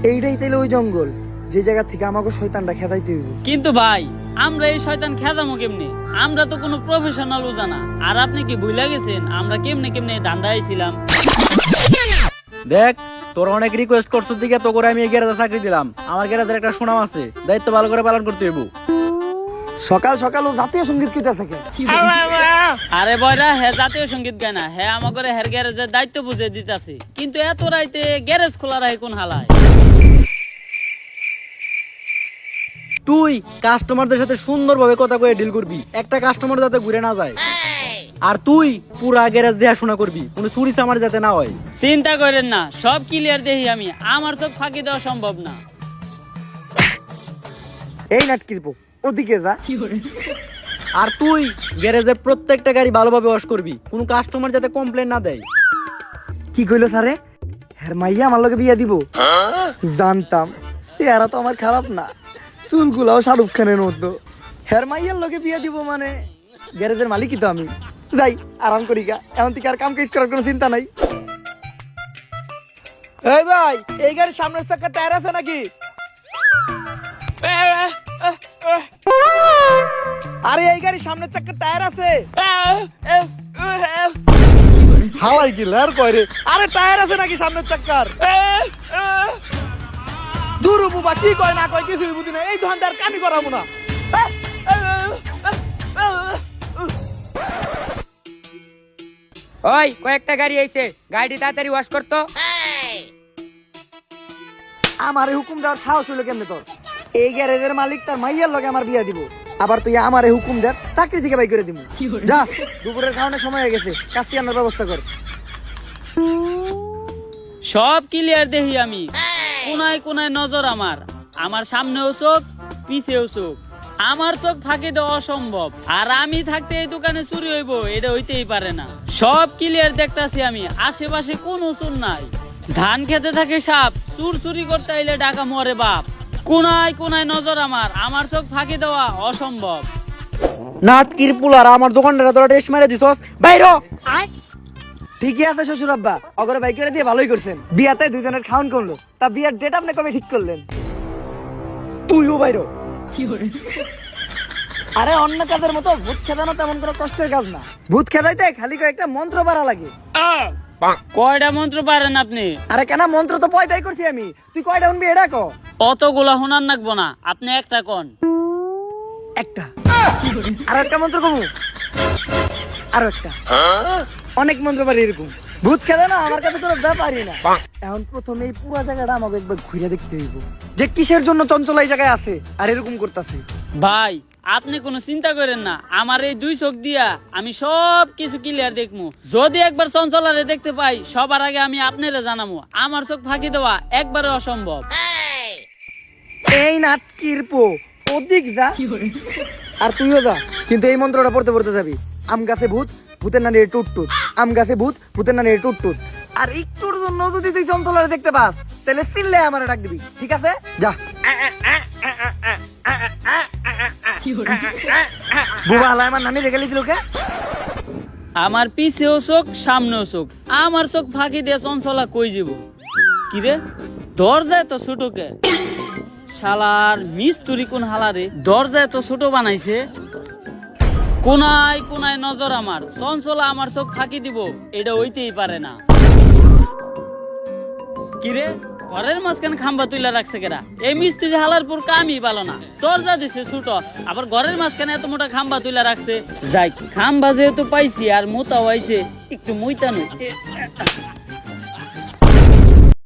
এইটাই তাইলে ওই জঙ্গল যে জায়গা থেকে আমাকে শয়তানটা খেদাইতে হইব। কিন্তু ভাই আমরা এই শয়তান খেদামো কেমনে? আমরা তো কোনো প্রফেশনাল জানা। আর আপনি কি ভুলে গেছেন আমরা কেমনে কেমনে ধান্দা আইছিলাম? দেখ, তোর অনেক রিকোয়েস্ট করছিস দিকে তো করে আমি এই গ্যারেজে চাকরি দিলাম। আমার গ্যারেজের একটা সুনাম আছে, দায়িত্ব ভালো করে পালন করতে হইব। সকাল সকাল ও জাতীয় সঙ্গীত কিতা থাকে। আরে বয়রা, হ্যাঁ জাতীয় সঙ্গীত গায় না, হ্যাঁ আমাকে হের গ্যারেজের দায়িত্ব বুঝে দিতেছে। কিন্তু এত রাইতে গ্যারেজ খোলা রাখে কোন হালায়? তুই কাস্টমারদের সাথে সুন্দরভাবে কথা কয়ে ডিল করবি, একটা কাস্টমার যাতে ঘুরে না যায়। আর তুই পুরা গ্যারেজ দেখাশোনা করবি, কোনো চুরি চামার যাতে না হয়। চিন্তা করেন না, সব ক্লিয়ার দেখি আমি। আমার চোখ ফাঁকি দেওয়া সম্ভব না। এই নাটকির পো, ওদিকে যা। আর তুই গ্যারেজের প্রত্যেকটা গাড়ি ভালোভাবে ওয়াশ করবি, কোনো কাস্টমার যাতে কমপ্লেন না দেয়। কি কইলো স্যারে? হ্যাঁ মাইয়া আমার লগে বিয়া দিব? জানতাম, চেহারা তো আমার খারাপ না, চুলগুলাও শাহরুখ খানের মতো। হ্যাঁ মাইয়ার লগে বিয়া দিব মানে গ্যারেজের মালিকই তো আমি। যাই আরাম করি গা, এখন থেকে আর কাম কাজ করার কোনো চিন্তা নাই। এই ভাই, এই গাড়ির সামনের চাকার টায়ার আছে নাকি? আরে এই গাড়ির সামনের চাকার টায়ার আছে? হালাই কি লার কয় রে? আরে টায়ার আছে নাকি সামনের চাকার? দূর বাবা, কি কয় না কয় কিছুই বুঝি না। এই দোকানদার কামি করাবো না। ওই কয়েকটা গাড়ি আইছে, গাড়ি তাড়াতাড়ি ওয়াশ করতো। আমারে হুকুম দেওয়ার সাহস হইলো কেমনে তোর? এই গ্যারেজের মালিক তার মাইয়ার লগে আমার বিয়া দিব, আবার তুই আমারে হুকুম দে চাকরি থেকে বাই করে দিব? যা, দুপুরের খাওয়ানোর সময় হয়ে গেছে, কাজটি আনার ব্যবস্থা কর। সব ক্লিয়ার দেখি আমি। কোনায় কোনায় নজর আমার। আমার সামনেও চোখ, পিছেও চোখ। আমার চোখ ফাঁকি দেওয়া অসম্ভব। আর আমি থাকতে এই দোকানে চুরি হইব, এটা হইতেই পারে না। সব ক্লিয়ার দেখতাছি আমি। আশেপাশে কোনো চুর নাই। ধান খেতে থাকে সাপ, চুর চুরি করতে আইলে ডাকা মরে বাপ। কোনায় কোনায় নজর আমার। আমার চোখ ফাঁকি দেওয়া অসম্ভব। নাটকির পুলার আমার দোকানটা তোরা টেস্ট মেরে দিছস, বাইরো। ঠিকই আছে শ্বশুর আব্বা, অগরে বাই করে দিয়ে ভালোই করছেন। বিয়াতে দুজনের খাওন করলো, তা বিয়ার ডেট আপনি কবে ঠিক করলেন? তুইও বাইরো। আরে অন্য কাজের মতো ভূত খেদানো তেমন কোনো কষ্টের কাজ না। ভূত খেদাইতে খালি কয়েকটা মন্ত্র পারা লাগে। কয়টা মন্ত্র পারেন আপনি? আরে কেন, মন্ত্র তো পয়দাই করছি আমি। তুই কয়টা শুনবি এটা ক? অতগুলা শোনার নাকবো না, আপনি একটা কোন। একটা। আর একটা মন্ত্র কমু? আর একটা। অনেক মন্ত্র পারি এরকম। ভূত খেদা না আমার কাছে কোনো ব্যাপারই না। এখন প্রথমে এই পুরো জায়গাটা আমাকে একবার ঘুরে দেখতে হইব, যে কিসের জন্য চঞ্চল এই জায়গায় আছে আর এরকম করতেছে। ভাই আপনি কোনো চিন্তা করেন না, আমার এই দুই চোখ দিয়া আমি সব কিছু ক্লিয়ার দেখবো। যদি একবার চঞ্চলারে দেখতে পাই, সবার আগে আমি আপনারে জানাবো। আমার চোখ ফাঁকি দেওয়া একবারে অসম্ভব। এই নাটকির পো, ওদিক যা। আর তুইও যা, কিন্তু এই মন্ত্রটা পড়তে পড়তে যাবি। আম গাছে ভূত, ভূতের নানি টুট টুট। আম গাছে ভূত, ভূতের নানি টুট টুট। আর একটুর জন্য যদি তুই চঞ্চলারে দেখতে পাস, তাহলে চিল্লে আমারে ডাক দিবি, ঠিক আছে? যা। বুবা হালাই আমার নানি রেখে লিছিল কে? আমার পিছেও চোখ, সামনেও চোখ। আমার চোখ ফাঁকি দিয়ে চঞ্চলা কই যাব? কি রে, দরজায় তো ছোট কে? শালার মিস্তুরি কোন হালারে দরজায় তো ছোট বানাইছে। কোনায় কোনায় নজর আমার। চঞ্চলা আমার চোখ ফাঁকি দিব, এটা হইতেই পারে না। কিরে, ঘরের মাঝখানে খাম্বা তুইলা রাখছে কেরা? এই মিস্ত্রি হালার পর কামই ভালো না। দরজা দিছে ছোট, আবার ঘরের মাঝখানে এত মোটা খাম্বা তুইলা রাখছে। যাই, খাম্বা যেহেতু পাইছি আর মোতাও আইছে, একটু মুইতা নই।